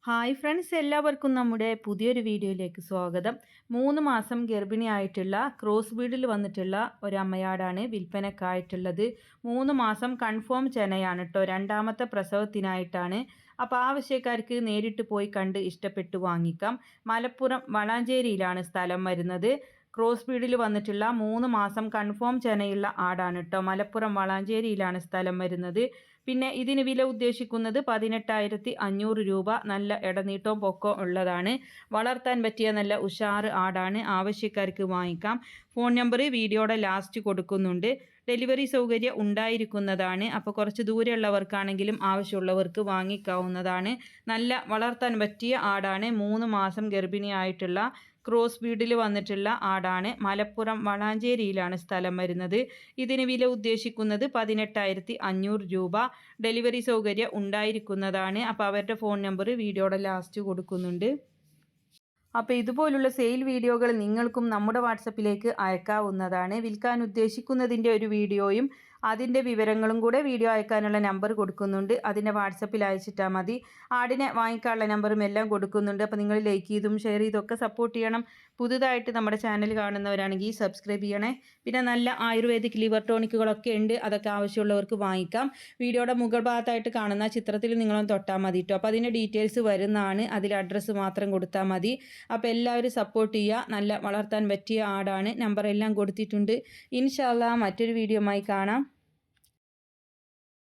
Hi friends, എല്ലാവർക്കും നമ്മുടെ പുതിയൊരു വീഡിയോയിലേക്ക് സ്വാഗതം. 3 മാസം ഗർഭിണിയായിട്ടുള്ള ക്രോസ് ബീഡിൽ വന്നിട്ടുള്ള ഒരമ്മയാടാണ് വിൽപ്പനക്കായിട്ടുള്ളത്. 3 മാസം കൺഫേം ചെനയാണ് കേട്ടോ. രണ്ടാമത്തെ പ്രസവത്തിനായിട്ടാണ്. അപ്പോൾ ആവശ്യക്കാർക്ക് നേരിട്ട് പോയി കണ്ട് ഇഷ്ടപ്പെട്ടു വാങ്ങിക്കാം. മലപ്പുറം വളാഞ്ചേരിയിലാണ് സ്ഥലം വരുന്നത്. ക്രോസ് ബീഡിൽ വന്നിട്ടുള്ള 3 മാസം കൺഫേം ചെനയുള്ള ആടാണ് കേട്ടോ. മലപ്പുറം വളാഞ്ചേരിയിലാണ് സ്ഥലം വരുന്നത്. പിന്നെ ഇതിന് വില ഉദ്ദേശിക്കുന്നത് 18,500 രൂപ. നല്ല ഇടനീട്ടവും പൊക്കവും ഉള്ളതാണ്. വളർത്താൻ പറ്റിയ നല്ല ഉഷാറ് ആടാണ്. ആവശ്യക്കാർക്ക് വാങ്ങിക്കാം. ഫോൺ നമ്പർ വീഡിയോയുടെ ലാസ്റ്റ് കൊടുക്കുന്നുണ്ട്. ഡെലിവറി സൗകര്യം ഉണ്ടായിരിക്കുന്നതാണ്. അപ്പോൾ കുറച്ച് ദൂരെയുള്ളവർക്കാണെങ്കിലും ആവശ്യമുള്ളവർക്ക് വാങ്ങിക്കാവുന്നതാണ്. നല്ല വളർത്താൻ പറ്റിയ ആടാണ്. 3 മാസം ഗർഭിണിയായിട്ടുള്ള ക്രോസ് ബീഡിൽ വന്നിട്ടുള്ള ആടാണ്. മലപ്പുറം വളാഞ്ചേരിയിലാണ് സ്ഥലം വരുന്നത്. ഇതിന് വില ഉദ്ദേശിക്കുന്നത് 18,500 രൂപ. ഡെലിവറി സൗകര്യം ഉണ്ടായിരിക്കുന്നതാണ്. അപ്പോൾ അവരുടെ ഫോൺ നമ്പർ വീഡിയോയുടെ ലാസ്റ്റ് കൊടുക്കുന്നുണ്ട്. അപ്പോൾ ഇതുപോലുള്ള സെയിൽ വീഡിയോകൾ നിങ്ങൾക്കും നമ്മുടെ വാട്സപ്പിലേക്ക് അയക്കാവുന്നതാണ്. വിൽക്കാൻ ഉദ്ദേശിക്കുന്നതിൻ്റെ ഒരു വീഡിയോയും അതിൻ്റെ വിവരങ്ങളും കൂടെ വീഡിയോ അയക്കാനുള്ള നമ്പർ കൊടുക്കുന്നുണ്ട്. അതിൻ്റെ വാട്സപ്പിൽ അയച്ചിട്ടാൽ മതി. ആടിനെ വാങ്ങിക്കാനുള്ള നമ്പറും എല്ലാം കൊടുക്കുന്നുണ്ട്. അപ്പോൾ നിങ്ങൾ ലൈക്ക് ചെയ്തും ഷെയർ ചെയ്തൊക്കെ സപ്പോർട്ട് ചെയ്യണം. പുതുതായിട്ട് നമ്മുടെ ചാനൽ കാണുന്നവരാണെങ്കിൽ സബ്സ്ക്രൈബ് ചെയ്യണേ. പിന്നെ നല്ല ആയുർവേദിക് ലിവർ ടോണിക്കുകളൊക്കെ ഉണ്ട്. അതൊക്കെ ആവശ്യമുള്ളവർക്ക് വാങ്ങിക്കാം. വീഡിയോയുടെ മുകൾ ഭാഗത്തായിട്ട് കാണുന്ന ചിത്രത്തിൽ നിങ്ങളൊന്ന് തൊട്ടാൽ മതി കേട്ടോ. അപ്പോൾ അതിൻ്റെ ഡീറ്റെയിൽസ് വരുന്നതാണ്. അതിൽ അഡ്രസ്സ് മാത്രം കൊടുത്താൽ മതി. അപ്പോൾ എല്ലാവരും സപ്പോർട്ട് ചെയ്യുക. നല്ല വളർത്താൻ പറ്റിയ ആടാണ്. നമ്പർ എല്ലാം കൊടുത്തിട്ടുണ്ട്. ഇൻഷാ അല്ലാഹ് മറ്റൊരു വീഡിയോയുമായി കാണാം.